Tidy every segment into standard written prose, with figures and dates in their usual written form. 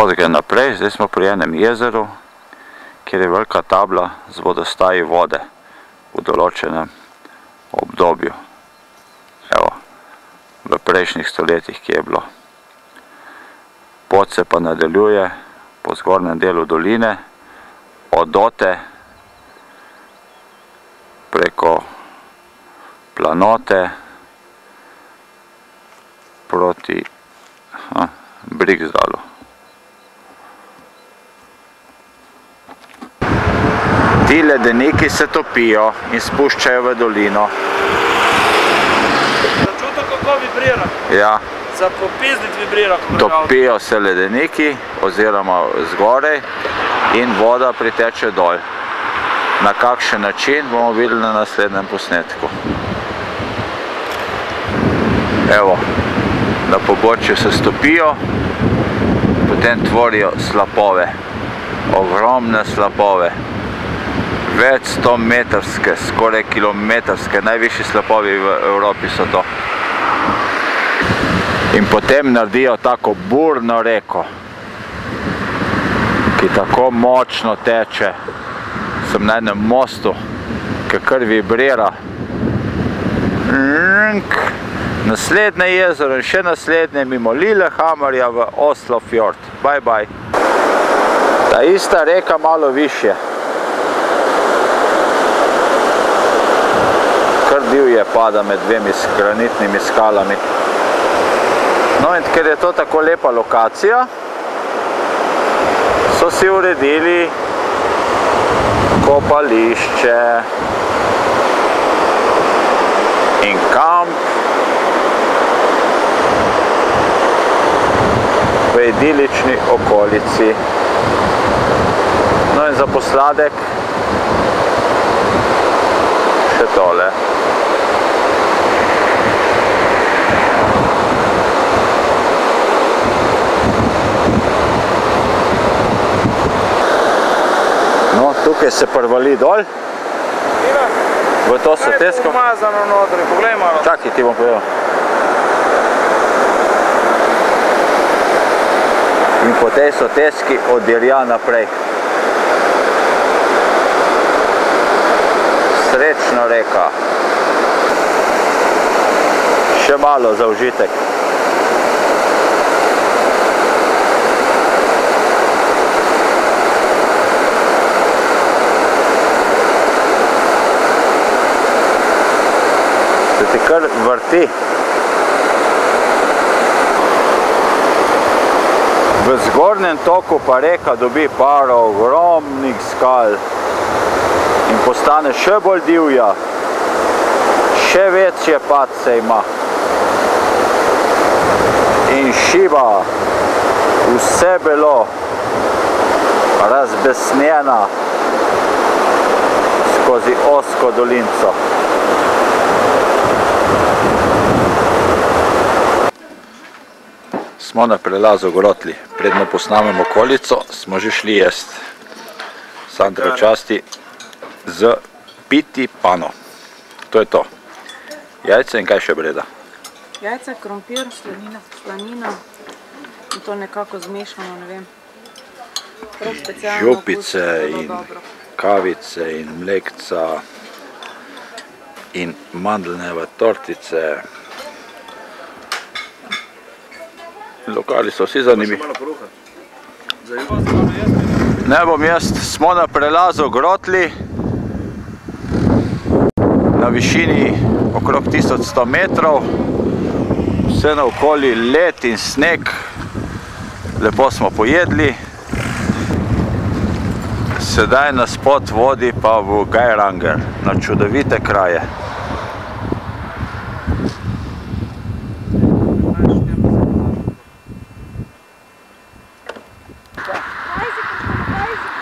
Pot gre naprej, zdaj smo pri enem jezeru, kjer je velika tabla z vodostaji vode v določenem obdobju. Evo, v prejšnjih stoletjih, ki je bilo. Pot se pa nadaljuje po zgornjem delu doline, od Ote preko Planote proti Briksdalu. Ti ledeniki se topijo in spuščajo v dolino. Začutim, kako vibrira. Ja. Za popizdit vibrira. Topijo se ledeniki oziroma zgorej in voda priteče dol. Na kakšen način bomo videli na naslednjem posnetku. Evo, na pobočju se stopijo, potem tvorijo slapove. Ogromne slapove. Več 100 metrske, skoraj kilometrske, najvišji slapovi v Evropi so to. In potem naredijo tako burno reko, ki tako močno teče. Sem na enem mostu, ki kar vibrira. Naslednje jezero in še naslednje mimo Lillehammerja v Oslofjord. Bye bye. Ta ista reka malo višje. Kar divje pada med dvemi granitnimi skalami. No in ker je to tako lepa lokacija, so si uredili kopališče in kamp v idilični okolici. No in za posladek še tole. Tukaj se prvali dol, v to sotesko. Kaj bo umazano notri, poglej malo. Čakaj, ti bom povedal. In po tej soteski oddirja naprej. Srečna reka. Še malo za užitek. Se ti kar vrti. V zgornjem toku pa reka dobi par ogromnih skal in postane še bolj divja, še večje padce ima in šiba vse belo, razbesnjena skozi ozko dolinco. Smo na prelazu Grotli. Predno posnamem okolico, smo že šli jest. Sandra časti z piti pano. To je to. Jajce in kaj še breda? Jajce, krompir, slanina in to nekako zmešano, ne vem. Prav specialno. Župice in kavice in mlekca in mandelneve tortice. Lokali so vsi zanimivi. Ne bom jaz, smo na prelazu Grotli, na višini okrog 1100 metrov, vse naokoli led in sneg, lepo smo pojedli, sedaj nas pot vodi pa v Geiranger, na čudovite kraje.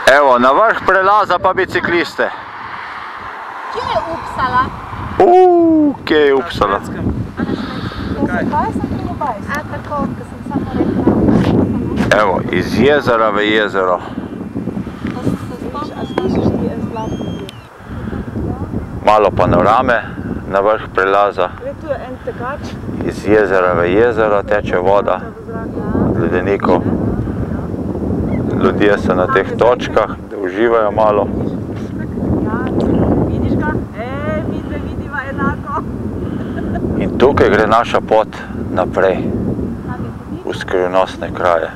Evo, na vrh prelaza pa bicikliste. Kje je Uppsala? Kje je Uppsala? A tako, ko sem samo rekla. Evo, iz jezera v jezero. Malo panorame na vrh prelaza. Iz jezera v jezero teče voda od ledenikov. Ljudje so na teh točkah, da uživajo malo. Vidiš ga? Mi se vidiva enako. In tukaj gre naša pot naprej, v skrivnostne kraje.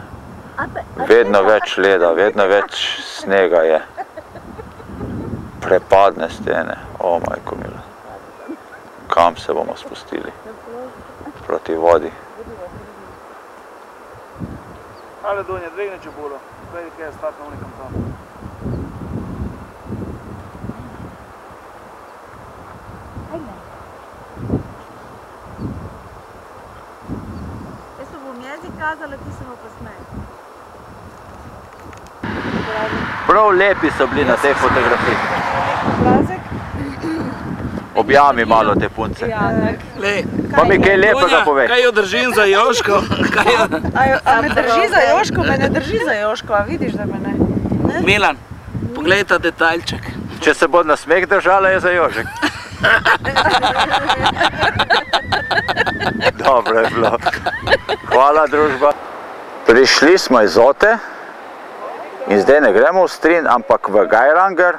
Vedno več leda, vedno več snega je. Prepadne stene, o majko mila. Kam se bomo spustili? Proti vodi. Ale Dunja, dvigni čebulo. Vedi kaj je stati na unikom tam. Jaz pa bom jezik kazala, ti se mu pa smej. Prav lepi so bili na tej fotografiji. Obrazek? Objami malo te punce. Lej, Pa mi kaj lepega povej. kaj jo držim za Joško? A me drži za Joško? Me ne drži za Joško, a vidiš, da me ne? Milan, poglej ta detaljček. Če se bo na smeh držala, je za Jožek. Dobro je bilo. Hvala, družba. Prišli smo iz Ote in zdaj ne gremo v Strin, ampak v Geiranger.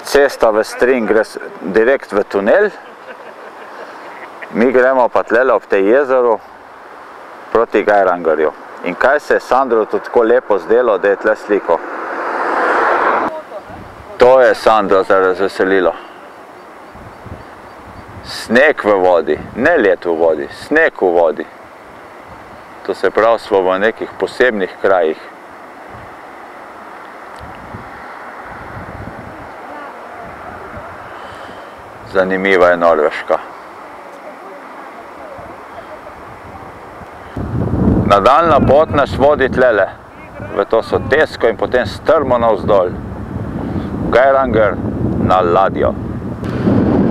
Cesta v Strin gre direkt v tunel. Mi gremo pa tlele ob tej jezeru proti Geirangerju. In kaj se je Sandro tudi tako lepo zdelo, da je tle sliko. To je Sandro za razveselilo. Sneg v vodi, ne led v vodi, sneg v vodi. To se pravi, smo v nekih posebnih krajih. Zanimiva je Norveška. Nadaljna pot nas vodi tlele, v to sotesko in potem strmo navzdol. Geiranger na ladjo.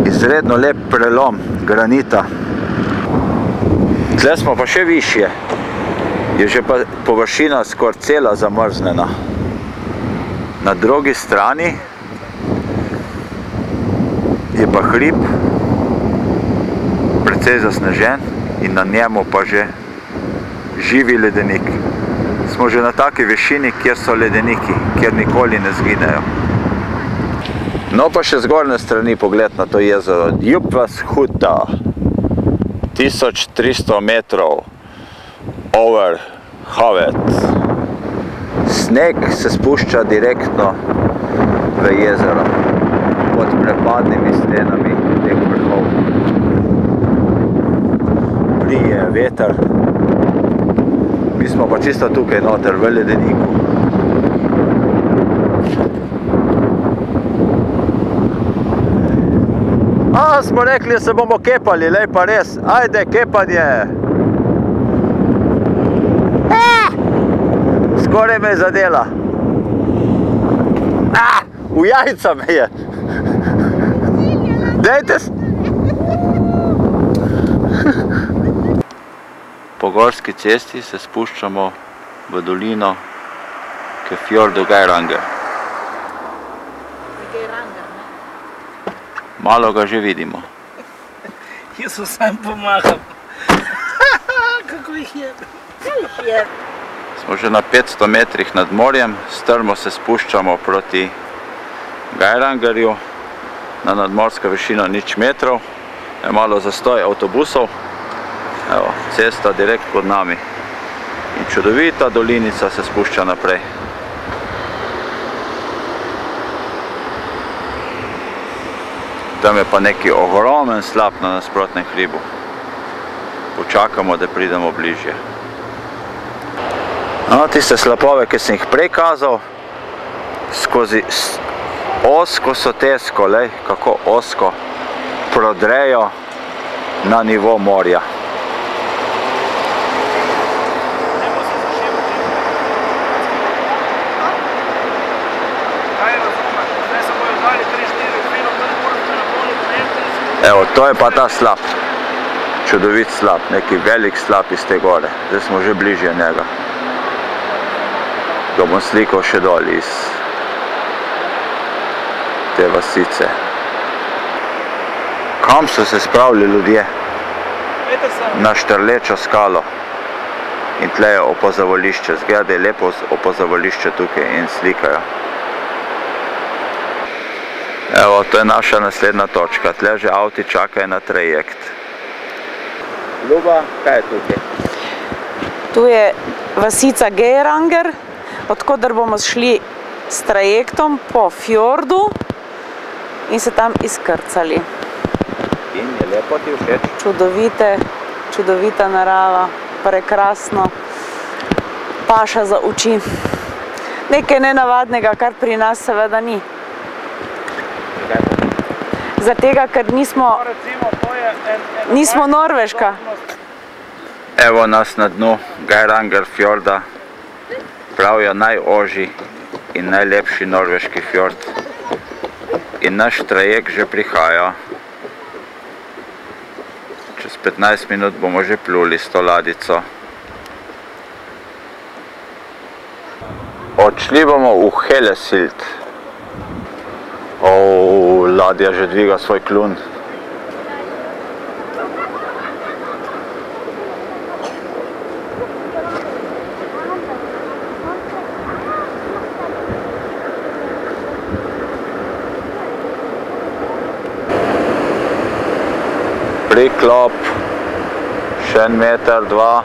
Izredno lep prelom granita. Tle smo pa še višje. Je že pa površina skoraj cela zamrznjena. Na drugi strani je pa hrib, precej zasnežen in na njemu pa že živi ledenik. Smo že na taki višini, kjer so ledeniki, kjer nikoli ne zginejo. No pa še zgornje strani pogled na to jezero. Djupvashuta, 1300 metrov over havet. Sneg se spušča direktno v jezero pod prepadnimi stenami teh vrhov. Prije veter. Mi smo pa čisto tukaj noter v ledeniku. Smo rekli, da se bomo kepali, lej pa res. Ajde, kepanje! Skoraj me je zadela. V jajca me je. Dejte s... Po gorski cesti se spuščamo v dolino k fjordu Geiranger. Malo ga že vidimo. Jaz vsem pomagam. Kako jih je? Smo že na 500 metrih nad morjem, strmo se spuščamo proti Geirangerju. Na nadmorska višina 0 metrov. Je malo zastoj avtobusov. Evo, cesta direkt pod nami. In čudovita dolinica se spušča naprej. Tam je pa neki ogromen slap na nasprotnem hribu. Počakamo, da pridemo bližje. No, tiste slapove, ki sem jih prej kazal, skozi osko sotesko, lej, kako osko, prodrejo na nivo morja. Evo, to je pa ta slap. Čudovit slap, neki velik slap iz te gore. Zdaj smo že bližje njega. Ga bom slikal še dol iz te vasice. Kam so se spravili ljudje? Na štrlečo skalo. In tle je opazovališče, zgleda, da je lepo opazovališče tukaj in slikajo. Evo, to je naša naslednja točka, tle že avti čakajo na trajekt. Ljuba, kaj je tukaj? Tu je vasica Geiranger, odkoder bomo šli s trajektom po fjordu in se tam izkrcali. In je lepo, ti všeč? Čudovita narava, prekrasno, paša za oči. Nekaj nenavadnega, kar pri nas seveda ni. Zatega, ker nismo Norveška. Evo nas na dnu Geiranger fjorda, pravijo najožji in najlepši norveški fjord. In naš trajekt že prihaja. Čez 15 minut bomo že pluli s to ladico. Odšli bomo v Helesild. Ladja že dviga svoj klun. Priklop, še 1 meter, 2,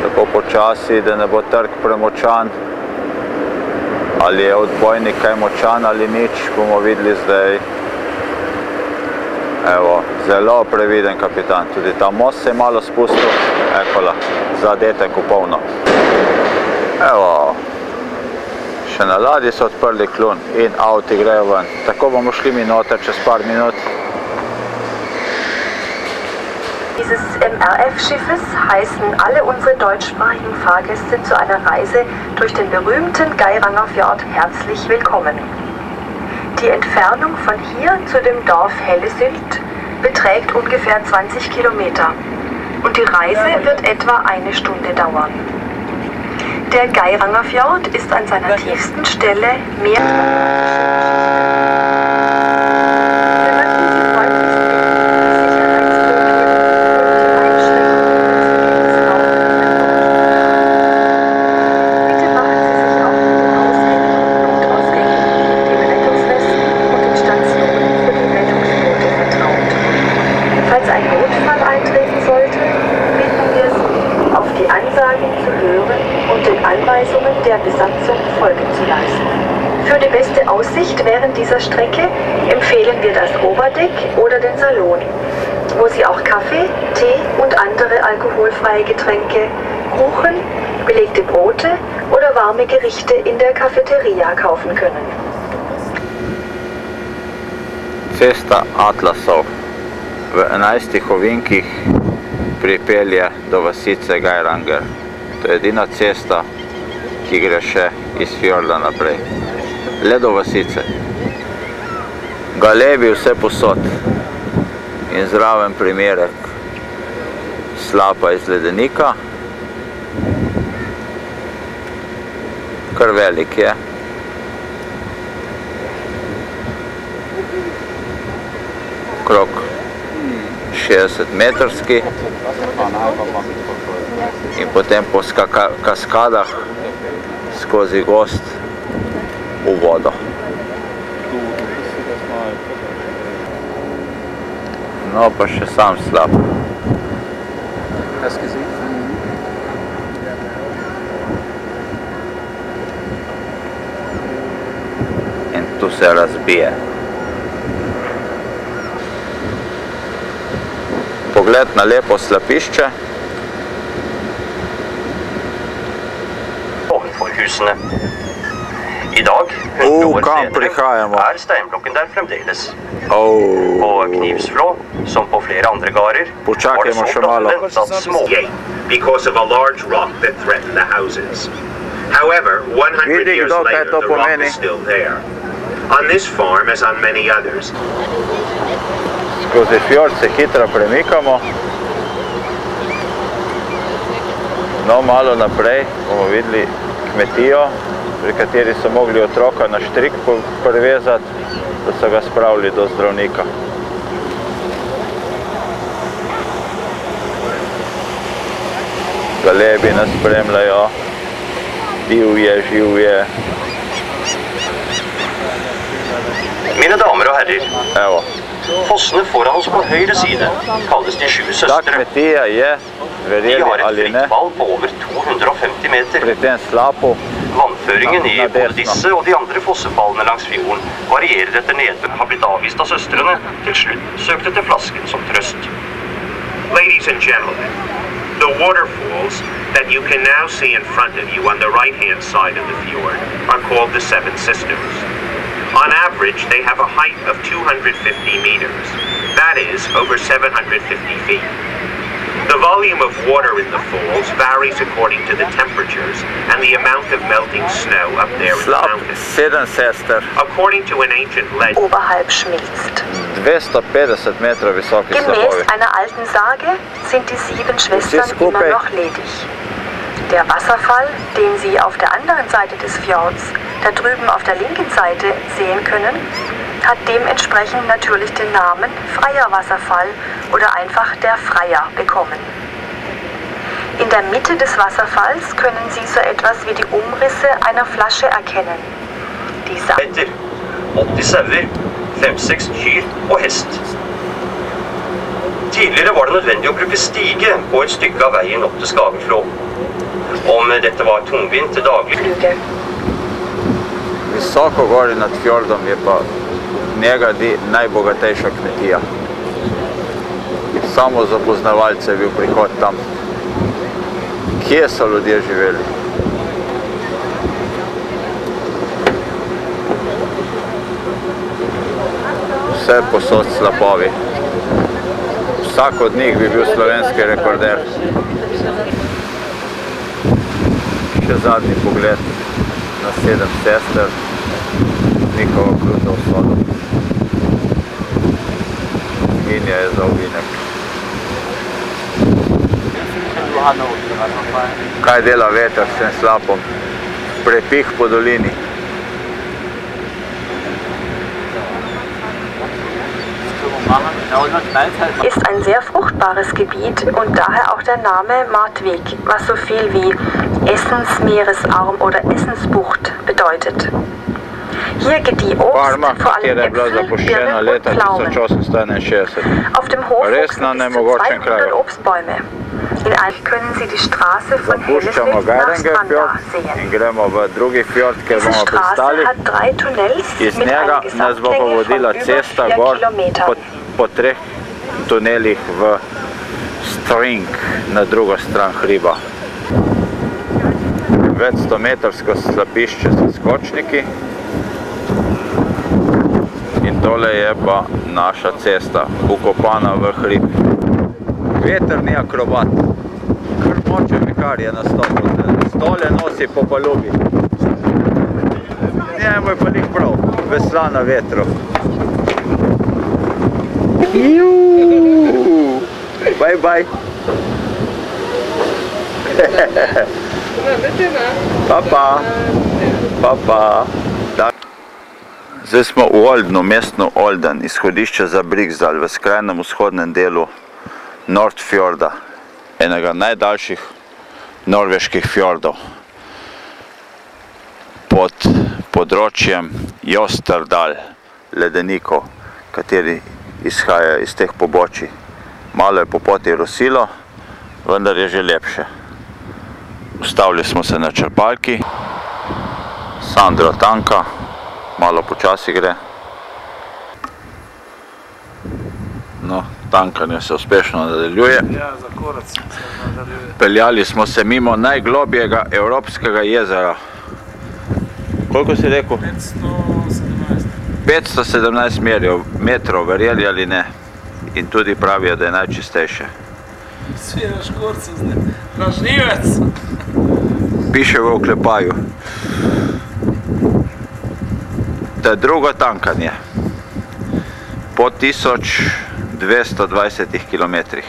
tako počasi, da ne bo trg premočan. Ali je odbojnik kaj močan ali nič, bomo videli zdaj. Evo, zelo previden kapitan, tudi ta most se je malo spustil, ekola, zadeten kupolno. Evo, še na ladji so odprli klun in avti grejo ven, tako bomo šli mi noter čez par minut. Dieses MRF-Schiffes heißen alle unsere deutschsprachigen Fahrgäste zu einer Reise durch den berühmten Geiranger Fjord herzlich willkommen. Die Entfernung von hier zu dem Dorf Helesild beträgt ungefähr 20 Kilometer und die Reise wird etwa 1 Stunde dauern. Der Geiranger Fjord ist an seiner tiefsten Stelle mehr der Besatzung Folge zu leisten. Für die beste Aussicht während dieser Strecke empfehlen wir das Oberdeck oder den Salon, wo Sie auch Kaffee, Tee und andere alkoholfreie Getränke, Kuchen, belegte Brote oder warme Gerichte in der Cafeteria kaufen können. Cesta Atlasov v 11 ovinkih pripelje do vasice Geiranger. To je edina cesta, ki gre še iz fjorda naprej. Le do vasice. Galebi vse posod. In zraven primerek slapa iz ledenika. Kar velik je. Okrog 60 metrski. In potem po kaskadah skozi gozd v vodo. No, pa še sam slab. In tu se razbije. Pogled na lepo slapišče. I dag, 100 år senere, steinblokken der fremdeles. På Knivsflå, som på flere andre gårder, var det så flott at små. Because of a large rock that threatened the houses. However, 100 years later, the rock is still there. On this farm, as on many others. Skozi fjord se hitro premikamo. No, malo naprej bomo videli kmetijo, pri kateri so mogli otroka na štrik privezati, da so ga spravili do zdravnika. Galebi nas spremljajo, divje, živje. Mine damer og herrer, Evo, fossene foran oss på høyre side kalles de 7 ta søstre. kmetija je, De verjeli har et ali fritt ne, valg på over 250 meter. pri tem slapu. Vannføringen i både disse og de andre fossefallene langs fjorden varierer etter nedbør. Har blitt avvist av søstrene. Til slutt søkte til flasken som trøst. Ladies and gentlemen, the waterfalls that you can now see in front of you on the right-hand side of the fjord are called the Seven Sisters. On average, they have a height of 250 meters. That is, over 750 feet. The volume of water in the falls varies according to the temperatures and the amount of melting snow up there in the Slap, mountains. 7 sester, According to an ancient legend, Oberhalb schmilzt. 250 metrov visoki Gemäß slapovi. einer alten Sage sind die 7 Schwestern skupaj. immer noch ledig. Der Wasserfall, den Sie auf der anderen Seite des Fjords, da drüben auf der linken Seite, sehen können, hat dementsprechend natürlich den Namen Freier Wasserfall oder einfach der Freier bekommen. In der Mitte des Wasserfalls können Sie so etwas wie die Umrisse einer Flasche erkennen. Etter 80 sauer, 5-6 kyr og hest. Tidligere var det nødvendig å bruke stige på et stykke av veien opp til Skagenflå. Om dette var tungvint til daglig. Visoko gori nad fjordom je pa njega najbogatejša kmetija. Samo za poznavalce je bil prihod tam. Kje so ljudje živeli? Vse posod slapovi. Vsak od njih bi bil slovenski rekorder. Še zadnji pogled na 7 sester, njihovo kruto usodo. Minja je za ovinek. Kaj dela veter s tem slapom? Prepih po dolini. Ist ein sehr fruchtbares Gebiet und daher auch der Name Martweg, was so viel wie Essensmeeresarm oder Essensbucht bedeutet. Hier gedieh Obst, Farma, vor allem katera je bila Äpfel, zapuščena Birnen und leta Pflaumen. 1861. Auf dem Hof Res wuchsen na bis zu nemogočem 200 kraju. Obstbäume. In einem können Sie die Straße von Zapuščamo Hellesweg nach Geiringen Stranda fjord sehen. in gremo v drugi fjord, kjer Diese bomo pristali. Straße hat 3 Tunnels Iz mit njega einer nas bo pa Gesamtlänge vodila von über cesta 4 gor Kilometern. po 3 tunelih v String na drugo stran hriba. Več 100-metrsko slapišče s skočniki in tole je pa naša cesta, ukopana v hrib. Vetrni akrobat, kar moče vikar je nastopil, stole nosi po palubi. Njemu je pa nik prav, vesla na vetru. Bye bye. Pa. Zdaj smo v Oldnu, mestno Olden, izhodišče za Briksdal v skrajnem vzhodnem delu Nordfjorda, enega najdaljših norveških fjordov. Pod področjem Josterdal, ledenikov, kateri izhajajo iz teh pobočij. Malo je po poti rosilo, vendar je že lepše. Ustavili smo se na črpalki, Sandro tanka, malo počasi gre. No, tankanje se uspešno nadaljuje. Ja, za korac se nadaljuje. Peljali smo se mimo najglobjega evropskega jezera. Koliko si rekel? 517 metrov, verjeli ali ne. In tudi pravijo, da je najčistejše. Svira škorca zdaj, lažnivec. Piše v oklepaju. Da drugo tankanje po 1220 kilometrih.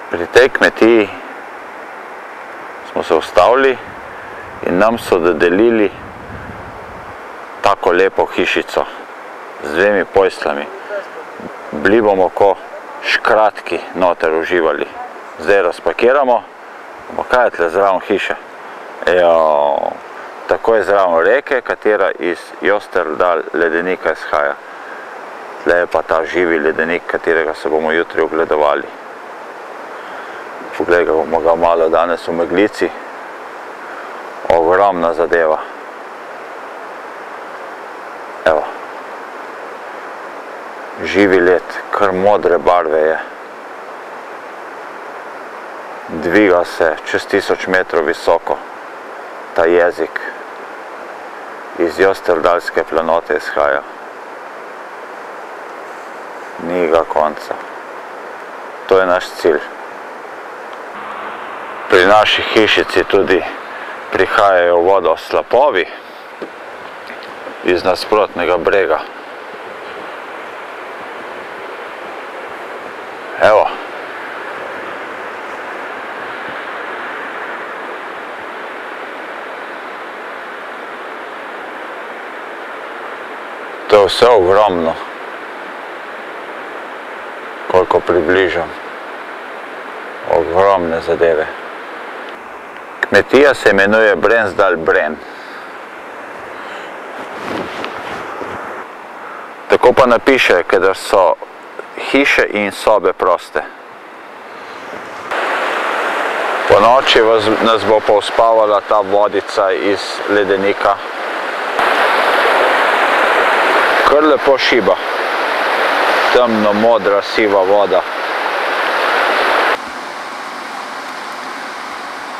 Pri tej kmetiji smo se ustavili in nam so dodelili tako lepo hišico z 2 pojslami. Bili bomo ko škratki noter uživali. zdaj razpakiramo. Kaj je tle zraven hiše? Ejo, tako je zraven reke, katera iz Josterdal ledenika izhaja. Tle je pa ta živi ledenik, katerega se bomo jutri ogledovali. Pogledamo ga malo danes v meglici. Ogromna zadeva. Evo. Živi led, kar modre barve je. Dviga se čez 1000 metrov visoko. Ta jezik iz Josterdalske planote izhaja. Ni ga konca. To je naš cilj. Pri naši hišici tudi prihajajo vodoslapovi iz nasprotnega brega. Evo. To je vse ogromno, koliko približam. Ogromne zadeve. Kmetija se imenuje Brensdal Bren. Tako pa napiše, kadar so hiše in sobe proste. Po noči nas bo povspavala ta vodica iz ledenika. Kar lepo šiba. Temno modra siva voda.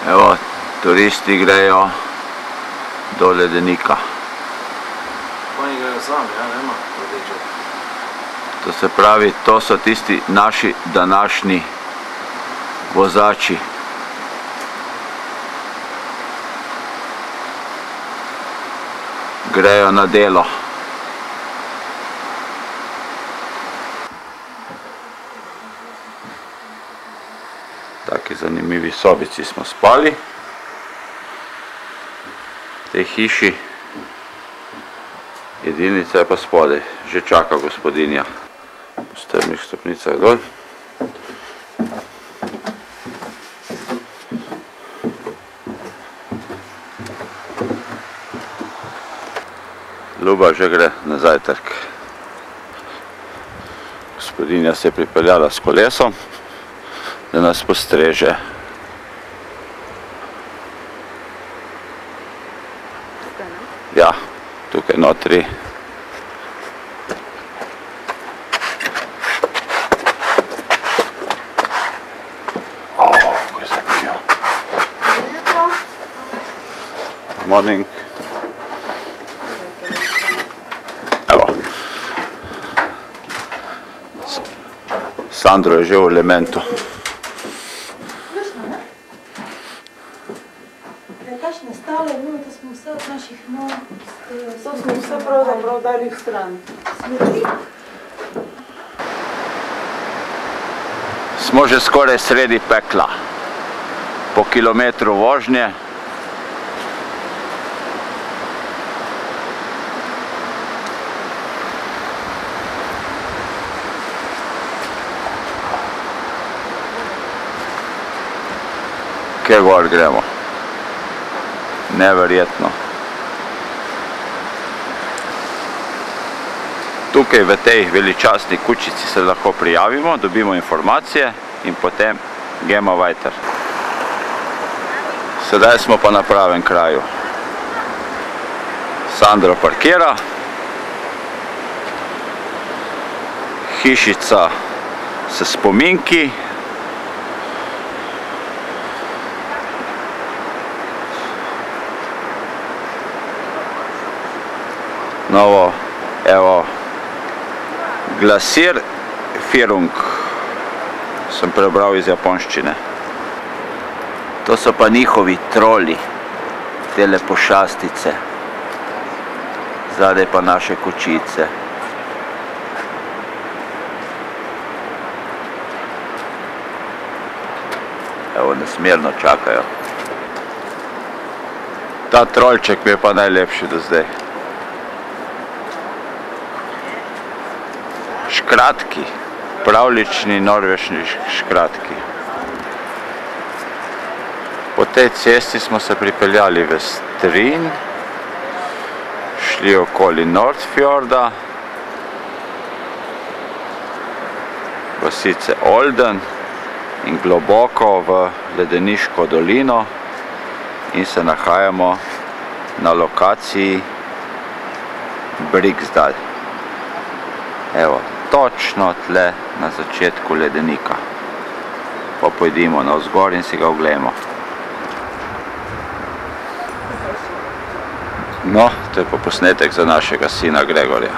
Evo, turisti grejo do ledenika. Oni grejo sami, ja, nema vodičev. To se pravi, to so tisti naši današnji vozači. Grejo na delo. Taki zanimivi sobici smo spali. V tej hiši. Jedilnica je pa spodaj. Že čaka gospodinja. Po strmih stopnicah dol. Ljuba že gre na zajtrk. Gospodinja se je pripeljala s kolesom, da nas postreže. Ja, tukaj notri. Kako je zanimivo. Morning. Evo. Sandro je že v elementu. To smo vse pravzaprav dali v stran. Smo že skoraj sredi pekla. Po kilometru vožnje. Kje gor gremo? Neverjetno. Tukaj v tej veličastni kučici se lahko prijavimo, dobimo informacije in potem gremo weiter. Sedaj smo pa na pravem kraju. Sandro parkira. Hišica s spominki. Novo, evo, Glasierführung sem prebral iz japonščine. To so pa njihovi troli, tele pošastice. Zadaj pa naše kočice. Evo, nesmerno čakajo. Ta trolček mi je pa najlepši do zdaj. Škratki, pravlični norveški škratki. Po tej cesti smo se pripeljali v Strin, šli okoli Nordfjorda, vasice Olden in globoko v ledeniško dolino in se nahajamo na lokaciji Briksdal. Evo, točno tle na začetku ledenika. Pa pojdimo navzgor in si ga oglejmo. No, to je pa posnetek za našega sina Gregorja.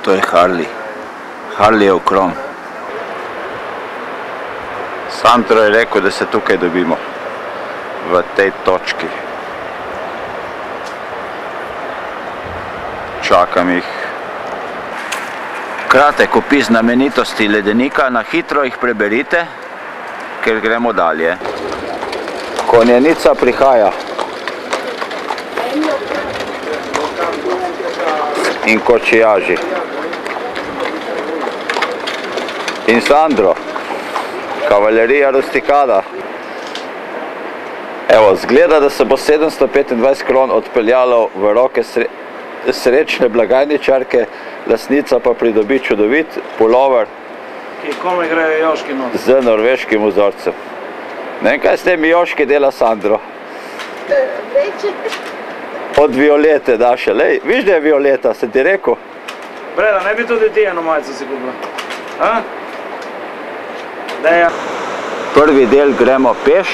To je Harley. Harleyjev krom. Sandro je rekel, da se tukaj dobimo. V tej točki. Čakam jih. Kratek opis znamenitosti ledenika, na hitro jih preberite, ker gremo dalje. Konjenica prihaja. In kočijaži. In Sandro. Kavalerija rustikada. Evo, zgleda, da se bo 725 kron odpeljalo v roke srečne blagajničarke, lastnica pa pridobi čudovit pulover z norveškim vzorcem. Ne vem, kaj s temi joški dela Sandro? Od Violete daše. Lej, viš, da je Violeta, sem ti rekel? Breda, ne bi tudi ti eno majico si kupila? Prvi del gremo peš,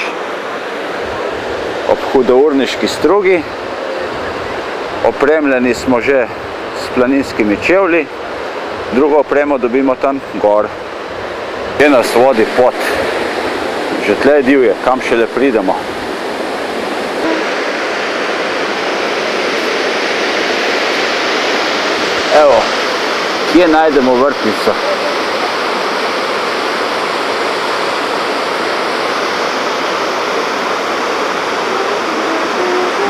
ob hudourniški strugi. Opremljeni smo že s planinskimi čevlji, drugo opremo dobimo tam gor. Kje nas vodi pot? Že tle je divje, kam šele pridemo. Evo, kje najdemo vrtnico?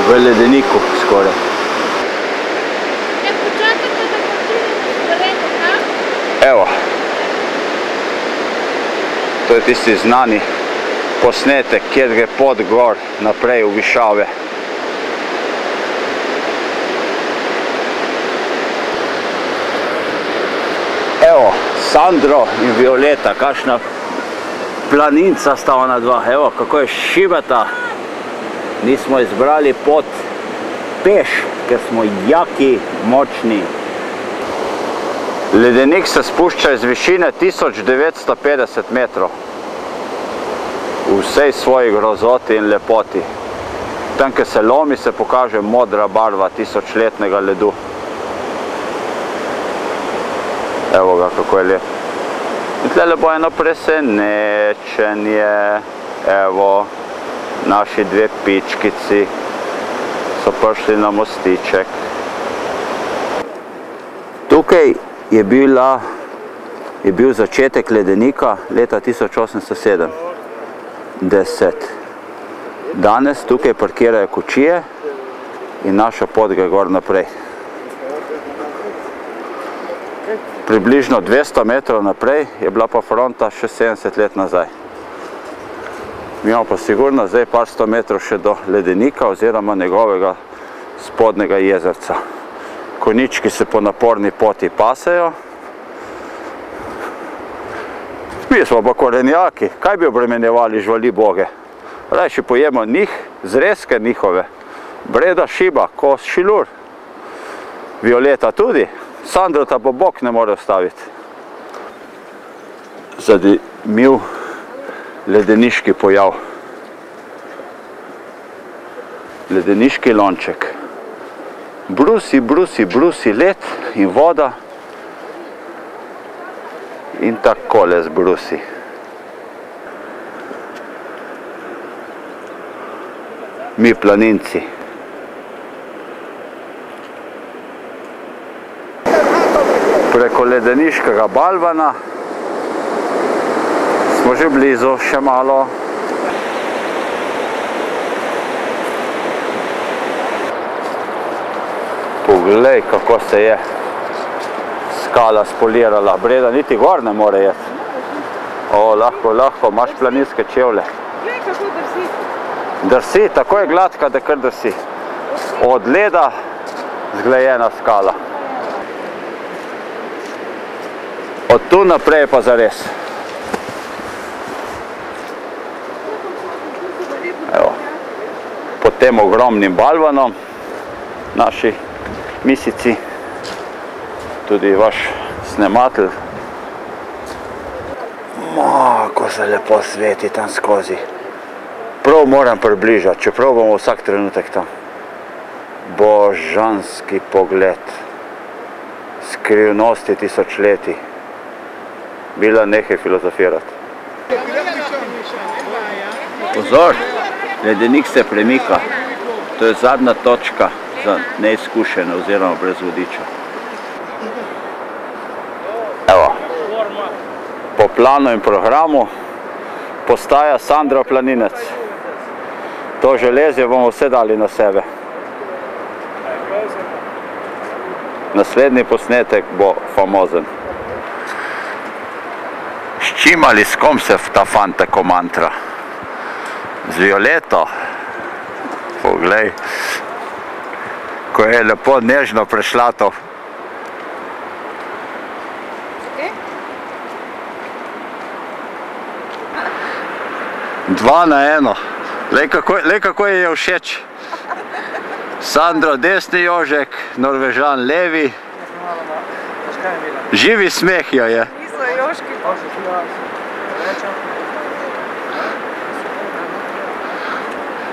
V ledeniku skoraj. Evo, to je tisti znani posnetek, kjer gre pot gor naprej v višave. Evo, Sandro in Violeta, kakšna planinca sta ona dva. Evo, kako je šibata. Nismo izbrali pot peš, ker smo jaki, močni. Ledenik se spušča iz višine 1950 metrov. V vsej svoji grozoti in lepoti. Tam, kjer se lomi, se pokaže modra barva tisočletnega ledu. Evo ga, kako je lep. In tlele bo eno presenečenje. Evo, naši dve pičkici so prišli na mostiček. Tukaj je bil začetek ledenika leta 1870. Danes tukaj parkirajo kočije in naša pot gre gor naprej. Približno 200 metrov naprej je bila pa fronta še 70 let nazaj. Mi imamo pa sigurno zdaj par 100 metrov še do ledenika oziroma njegovega spodnjega jezerca. Konjički se po naporni poti pasejo. Mi smo pa korenjaki, kaj bi obremenjevali živali boge? Rajši pojemo njih, zrezke njihove. Breda šiba, kos šilur. Violeta tudi. Sandro ta pa bog ne more ostaviti. Zanimiv ledeniški pojav. Ledeniški lonček. Brusi, brusi, brusi led in voda in takole zbrusi. Mi planinci. Preko ledeniškega balvana smo že blizu, še malo. Poglej, kako se je skala spolirala. Breda niti gor ne more jeti. O, lahko, imaš planinske čevlje. Glej, kako drsi. Drsi, tako je gladka, da kar drsi. Od leda zglejena skala. Od tu naprej pa zares. Evo, pod tem ogromnim balvanom, naši misici, tudi vaš snematelj. Ko se lepo sveti tam skozi. Prav moram približati, čeprav bomo vsak trenutek tam. Božanski pogled. Skrivnosti tisočletij. Bila nekaj filozofirati. Pozor, ledenik se premika. To je zadnja točka za neizkušene oziroma brez vodiča. Evo. Po planu in programu postaja Sandro Planinec. To železje bomo vse dali na sebe. Naslednji posnetek bo famozen. S čim ali s kom se ta fant tako mantra? Z Violeto. Poglej, ko je lepo nežno prešlato. 2 na 1. Lej kako je všeč. Sandro desni jožek, Norvežan levi. Živi smeh jo je.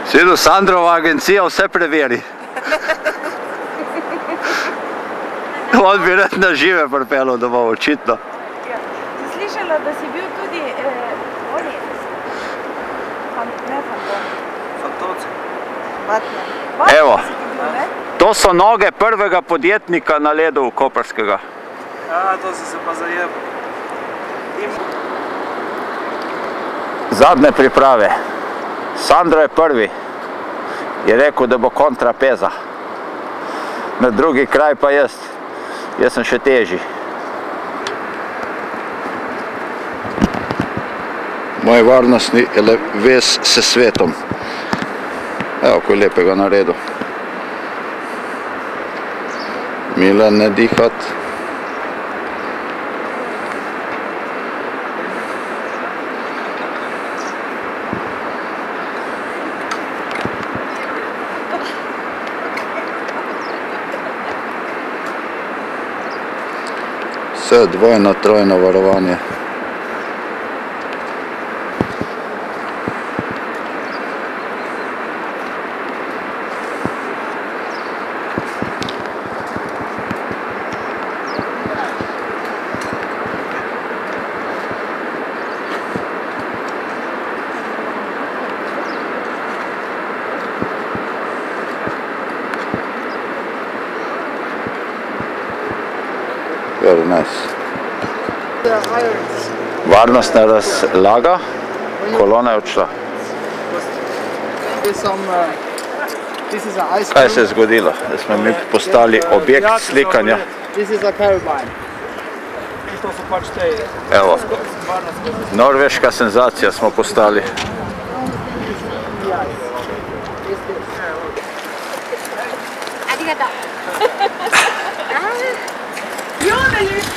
Svidu, Sandrova agencija vse preveri. On bi rad na žive pripeljal domov, očitno. Sem slišala, da si bil tudi Evo, to so noge prvega podjetnika na ledu koprskega. Ja, to si se pa zajebal. Zadnje priprave. Sandro je prvi. Je rekel, da bo kontra peza. Na drugi kraj pa jaz. Jaz sem še težji. Moj varnostni vez s svetom. Evo, ko je lepega naredil. Milan, ne dihat. Vse dvojno, trojno varovanje. Very nice. Varnostna razlaga, kolona je odšla. Kaj se je zgodilo? Da smo mi postali objekt slikanja. Evo, norveška senzacija smo postali.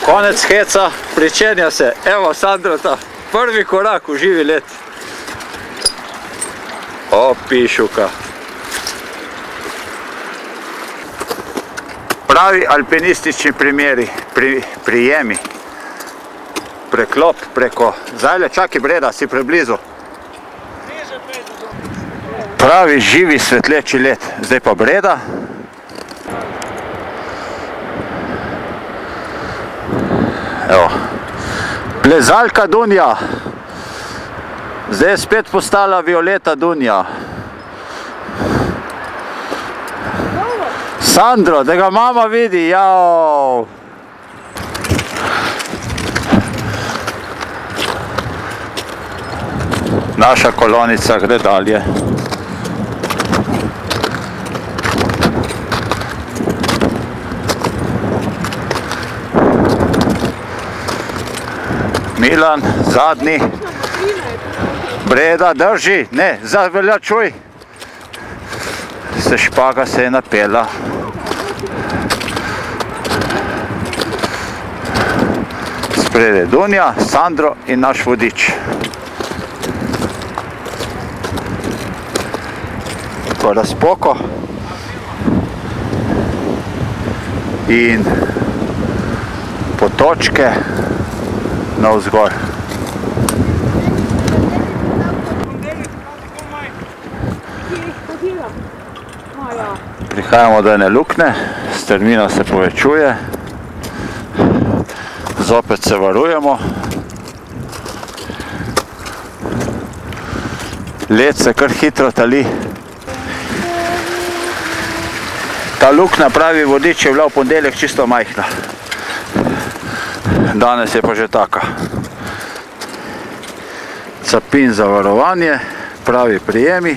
Konec heca, pričenja se. Evo, Sandrota, prvi korak v živi let. O, pišuka. Pravi alpinistični prijemi. Preklop preko Zajle, čakaj Breda, si preblizu. Pravi živi svetleči let. Zdaj pa Breda. Evo, plezalka Dunja. Zdaj je spet postala Violeta Dunja. Sandro, da ga mama vidi, jao. Naša kolonica gre dalje. Milan, zadnji. Breda, drži, ne, zavljačuj. Se špaga se je napela. Spredaj Dunja, Sandro in naš vodič. Tako razpoko. In potočke navzgor. Prihajamo do ene lukne, strmina se povečuje, zopet se varujemo. Led se kar hitro tali. Ta lukna, pravi vodič, je bila v ponedeljek čisto majhna. Danes je pa že taka. Capin za varovanje, pravi prijemi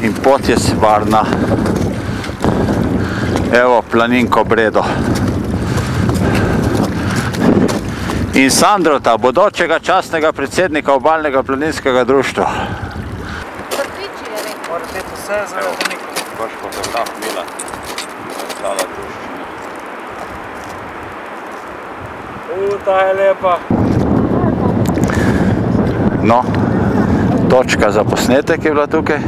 in pot je varna. Evo planinko Bredo. In Sandrota, bodočega častnega predsednika obalnega planinskega društva. Mora biti vse zaradi nekaj. Boš fotograf Milan. Ostala druščina. Ta je lepa. No, točka za posnetek je bila tukaj.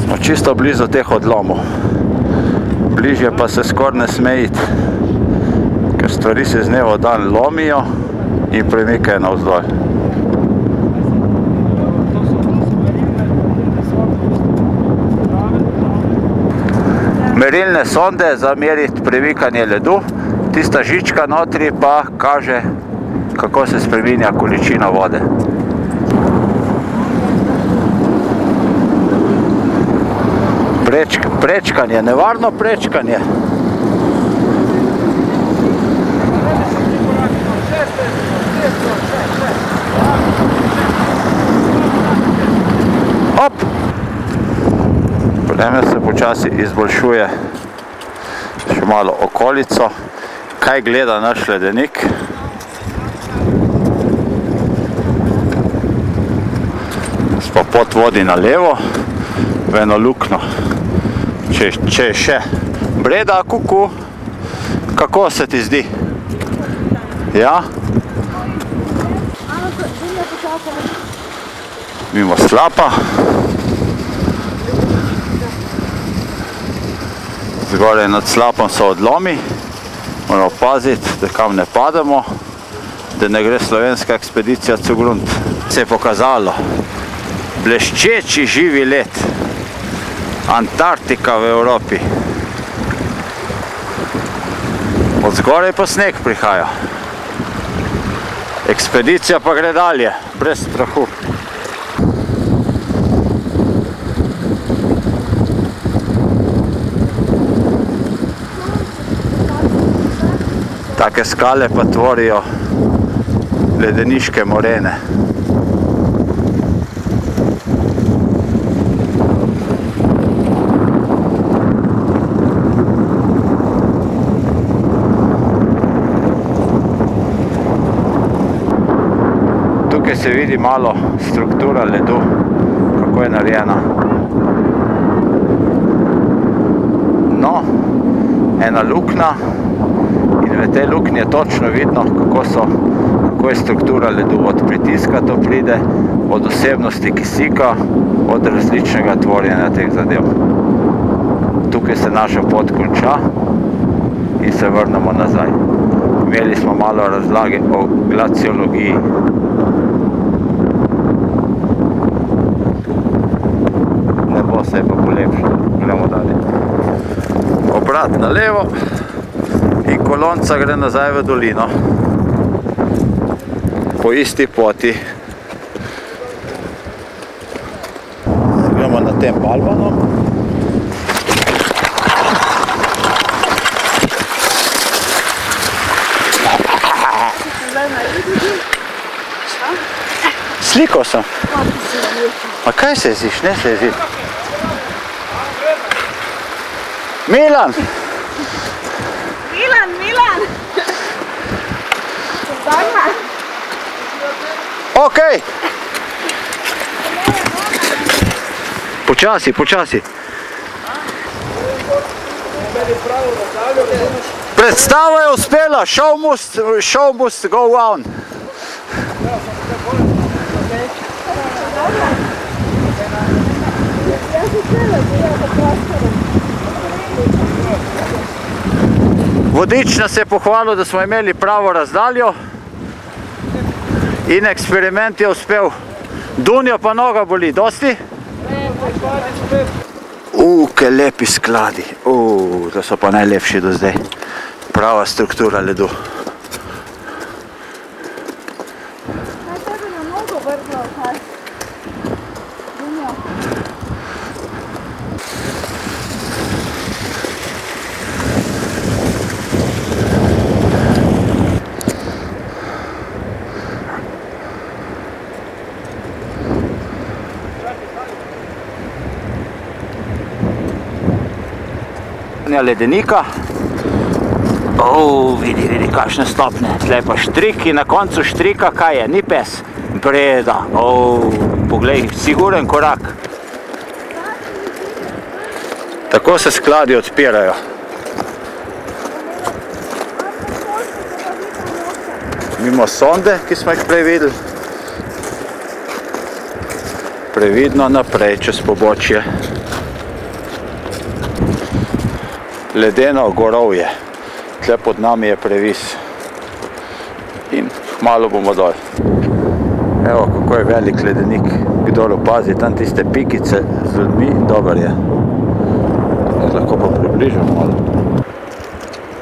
Smo čisto blizu teh odlomov. Bližje pa se skoraj ne sme iti, ker stvari se z dneva v dan lomijo in premikajo navzdol. Merilne sonde za meriti premikanje ledu, tista žička notri pa kaže, kako se spreminja količina vode. Prečkanje, nevarno prečkanje. Hop! Vreme se počasi izboljšuje. Še malo okolico. Kaj gleda naš ledenik? Pa pot vodi na levo, v eno lukno. Če je še. Breda, kuku, kako se ti zdi? Ja? Mimo slapa. Zgoraj nad slapom so odlomi. Moramo paziti, da kam ne pademo, da ne gre slovenska ekspedicija Zugrund. Se je pokazalo. Bleščeči živi led. Antarktika v Evropi. Od zgoraj pa sneg prihaja. Ekspedicija pa gre dalje, brez strahu. Take skale pa tvorijo ledeniške morene. Tukaj se vidi malo struktura ledu, kako je narejena. No, ena lukna in v tej luknji je točno vidno, kako je struktura ledu. Od pritiska to pride, od osebnosti kisika, od različnega tvorjenja teh zadev. Tukaj se naša pot konča in se vrnemo nazaj. Imeli smo malo razlage o glaciologiji. Nebo se je pa polepšalo. Gremo dalje. Obrat na levo in kolonca gre nazaj v dolino. Po isti poti. Gremo na tem balvanom. Sliko sem. A kaj se jeziš? Ne se jeziš. Milan! Milan! Okej! Počasi, počasi. Predstava je uspela, show must go on. Vodič nas je pohvalil, da smo imeli pravo razdaljo in eksperiment je uspel. Dunjo pa noga boli, dosti? Kaj lepi skladi, to so pa najlepši do zdaj. Prava struktura ledu. Ledenika. Vidi, kakšne stopne. Tle pa štrik in na koncu štrika, kaj je? Ni pes. Breda. Poglej, siguren korak. Tako se skladi odpirajo. Mimo sonde, ki smo jih prej videli. Previdno naprej čez pobočje. Ledeno gorovje. Tle pod nami je previs. In malo bomo dol. Evo, kako je velik ledenik. Kdor opazi tam tiste pikice z ljudmi, dober je. Lahko pa približamo malo.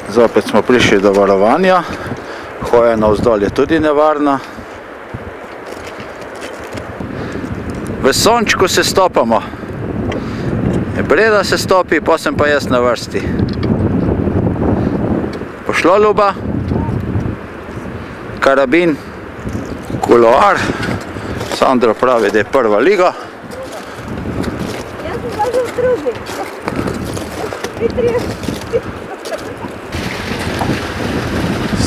Zopet smo prišli do varovanja. Hoja navzdol je tudi nevarna. V sončku se stopamo. Breda se stopi, potem pa jaz na vrsti. Pošlo, Ljuba. Karabin, kuloar. Sandro pravi, da je prva liga. Jaz sem pa že v drugi.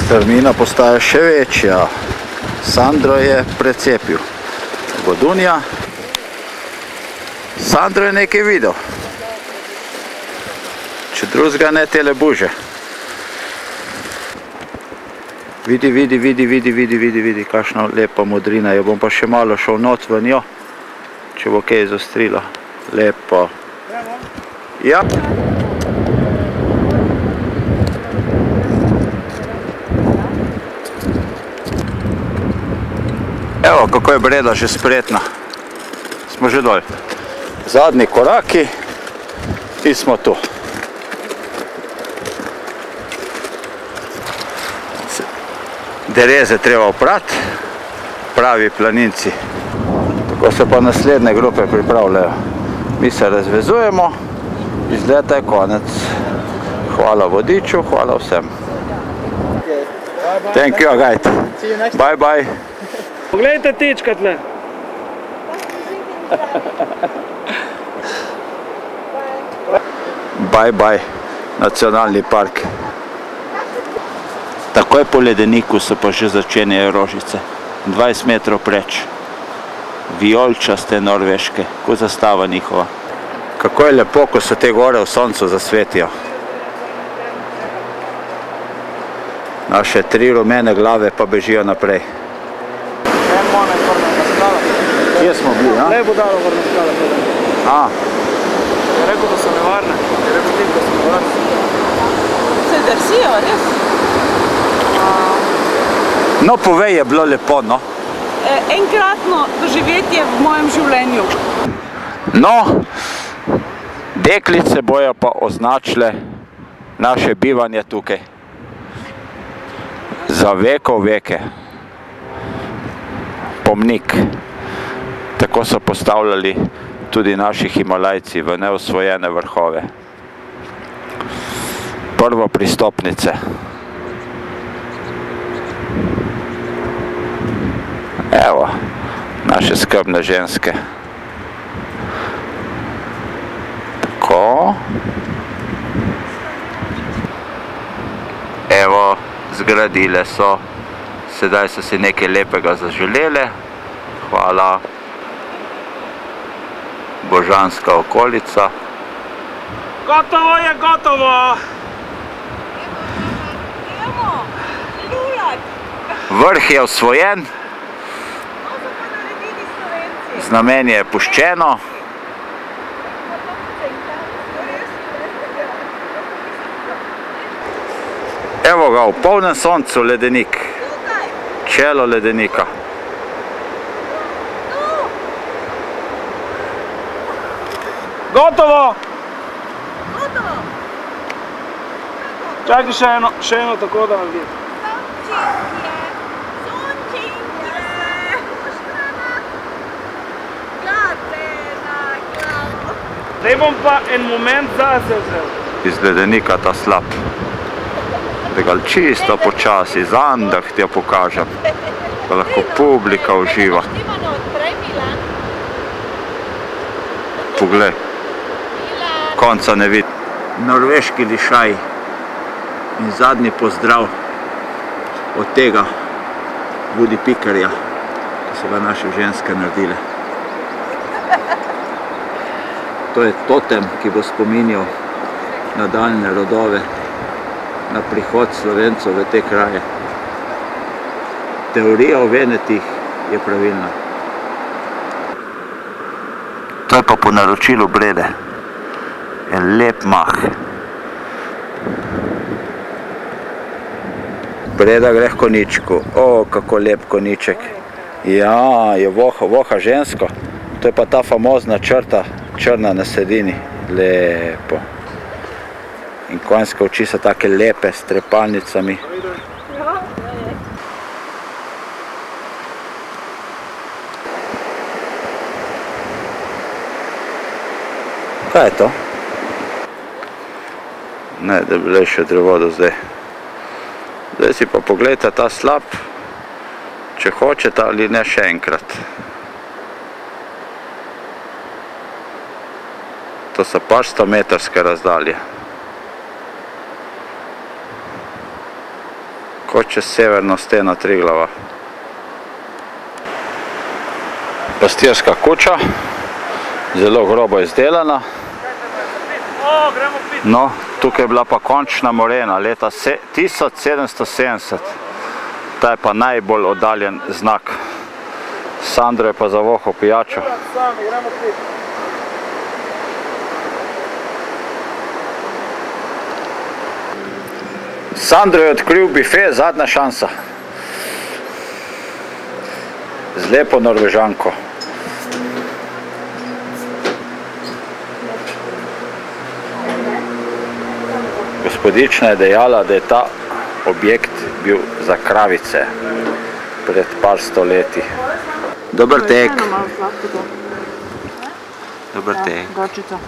Strmina postaja še večja. Sandro je precepil. Vodunja. Sandro je nekaj videl. Če drugega ne, tele buže. Vidi, kakšna lepa modrina. Jo bom pa še malo šel not v njo, če bo kaj izostrilo. Lepo. Ja. Evo, kako je Breda že spretna. Smo že dol. Zadnji koraki in smo tu. Dereze treba oprati, pravi planinci. Tako se pa naslednje grupe pripravljajo. Mi se razvezujemo, izleta je konec. Hvala vodiču, hvala vsem. Thank you, guide. Bye, bye. Poglejte tička tle. Bye, bye, nacionalni park. Takoj po ledeniku so pa že začenjajo rožice. 20 metrov preč. Vijolčaste norveške, kot zastava njihova. Kako je lepo, ko se te gore v soncu zasvetijo. Naše 3 rumene glave pa bežijo naprej. Kje smo bili, a? Lej bo dalo vrna skala. Je rekel, da so nevarne. Je rekel ti, da so nevarne. Se drsijo, res? No, povej, je bilo lepo, no. Enkratno doživetje v mojem življenju. No, deklice bojo pa označile naše bivanje tukaj. Za vekov veke. Pomnik. Tako so postavljali tudi naši Himalajci v neosvojene vrhove. Prvo pristopnice. Evo, naše skrbne ženske. Tako. Evo, zgradile so. Sedaj so si nekaj lepega zaželele. Hvala. božanska okolica. Gotovo je, gotovo! Vrh je osvojen, znamenje je puščeno. Evo ga, v polnem soncu ledenik, čelo ledenika. Gotovo! Čakaj še eno tako da naredim. Zdaj bom pa en moment zase vzel. Iz ledenika ta slap. Da ga čisto počasi, z andah ti jo pokažem, da lahko publika uživa. Poglej, konca ne vidi. Norveški lišaj in zadnji pozdrav od tega Woody Pickerja, ki so ga naše ženske naredile. To je totem, ki bo spominjal nadaljne rodove, na prihod Slovencev v te kraje. Teorija o Venetih je pravilna. To je pa po naročilu Brede. En lep mah. Breda gre k koničku. O, kako lep koniček. Ja, je voha žensko. To je pa ta famozna črta, črna na sredini. Lepo. In konjske oči so take lepe, s trepalnicami. Kaj je to? Ne, debelejše drevo do zdaj. Zdaj si pa pogledajte ta slap, če hočete ali ne še enkrat. To so pač 100-metrske razdalje. Kot čez severno steno Triglava. Pastirska kuča, zelo grobo izdelana. No, tukaj je bila pa končna morena leta 1770. Ta je pa najbolj oddaljen znak. Sandro je pa zavohal pijačo. Sandro je odkril bife, zadnja šansa. Z lepo Norvežanko. Gospodična je dejala, da je ta objekt bil za kravice pred par stoletji. Dober tek. Dober tek. Gočica.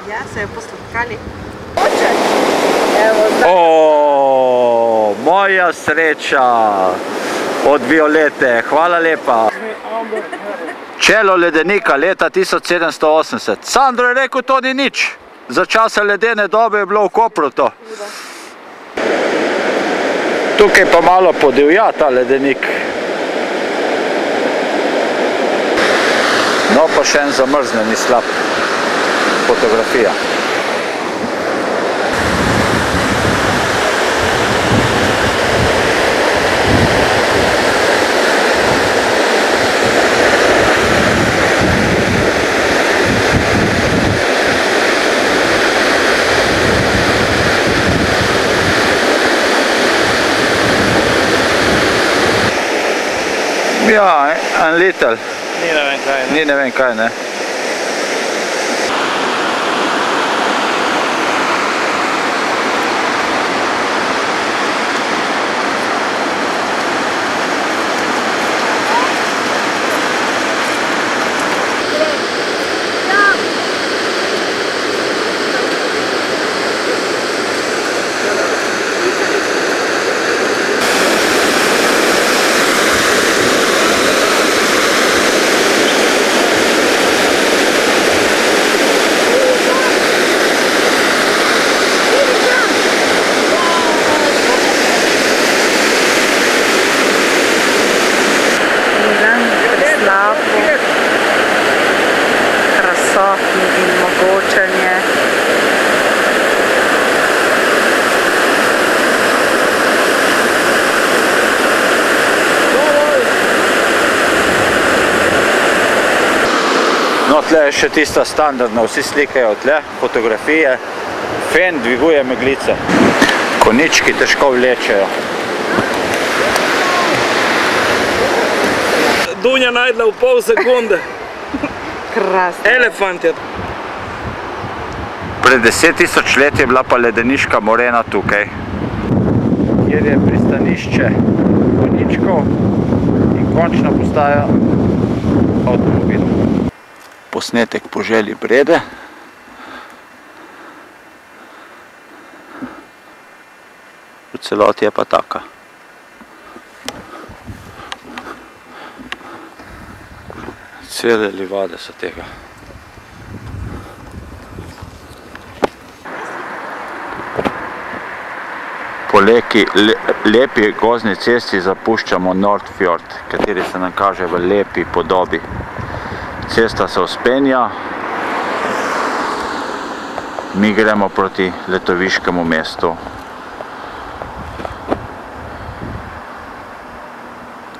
Ja, se je posladkali. O, moja sreča od Violete, hvala lepa. Čelo ledenika leta 1780. Sandro je rekel, to ni nič. Za časa ledene dobe je bilo v Kopru to. Tukaj pa malo podivja ta ledenik. No pa še en zamrzneni slap. Fotografija. Ja, en little. Ni ne vem kaj, ne? Ni ne vem kaj, ne? No, tle je še tista standardna, vsi slikajo tle, fotografije. Fen dviguje meglice. Konički težko vlečejo. Dunja najdla v pol sekunde. Krasno. Elefant je. Pred 10.000 let je bila pa ledeniška morena tukaj, kjer je pristanišče koničkov in končna postaja avtomobil. Posnetek po želji Brede. V celoti je pa taka. Cele livade so tega. Po lepi gozdni cesti zapuščamo Nordfjord, kateri se nam kaže v lepi podobi. Cesta se vzpenja, mi gremo proti letoviškemu mestu.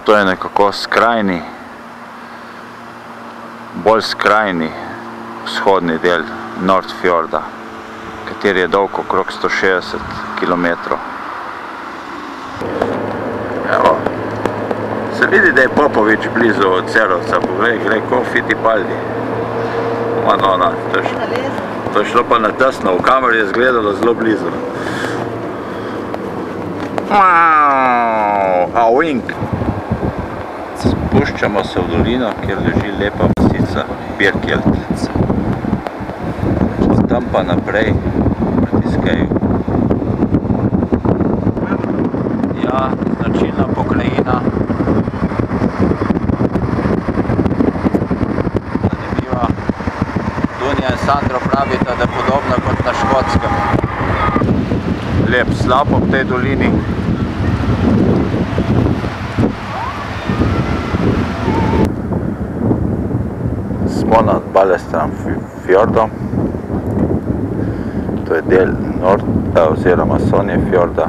To je nekako skrajni, bolj skrajni vzhodni del Nordfjorda, kateri je dolg okrog 160 km. Evo, se vidi, da je Popovič blizu od Cerovca, poglej, gre ko Fittipaldi. Ona, to je šlo pa na tesno, v kameri je izgledalo zelo blizu. A wink! Spuščamo se v dolino, kjer leži lepa vasica Birkjeld. Tam pa naprej proti Skeju. Ja, značilna pokrajina. Zanimiva. Dunja in Sandro pravita, da je podobna kot na Škotskem. Lep slap ob tej dolini. Smo nad Balestrandfjordom. To je del oziroma Sonjefjorda,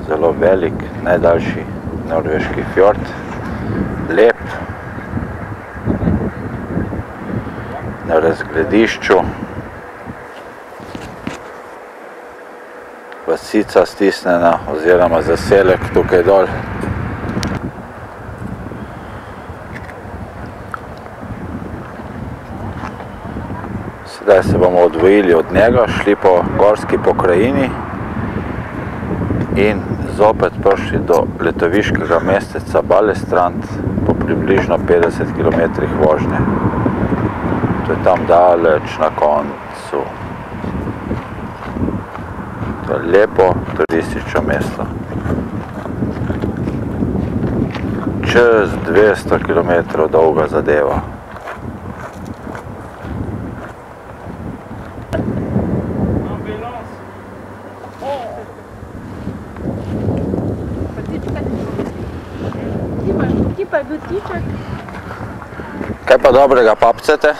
zelo velik, najdaljši norveški fjord, lep, na razgledišču, vasica stisnjena oziroma zaselek tukaj dol. Zdaj se bomo odvojili od njega, šli po gorski pokrajini in zopet prišli do letoviškega mesteca Balestrand po približno 50 km vožnje. To je tam daleč na koncu. To je lepo turistično mesto. Čez 200 km dolga zadeva. Kaj pa dobrega papcete?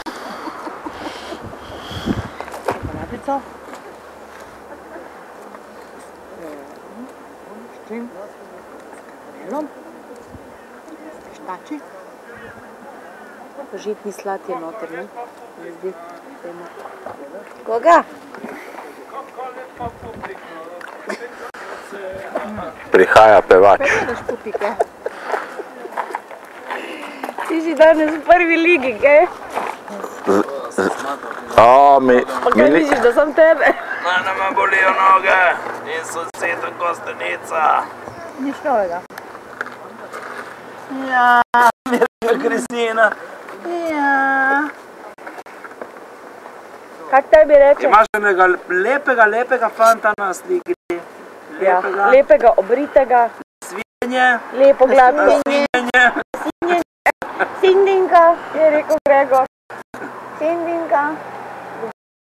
Rabico. S čim? S karelom. Štači. Žitni slat je noter, ne? Ne zdi. Koga? Prihaja pevač. Kaj daš pupike? Ti si danes v prvi ligi, kaj? Pa kaj misliš, da sem tebe? Mene me bolijo noge in soseda kostenica. Nič novega. Ja, mirna Kristina. Ja. Kak tebi reče? Imaš enega lepega fanta na sliki. Ja, lepega, obritega. Svinje. Lepo gladko. Svinjenje. Sindinka, je rekel Gregor. Sindinka.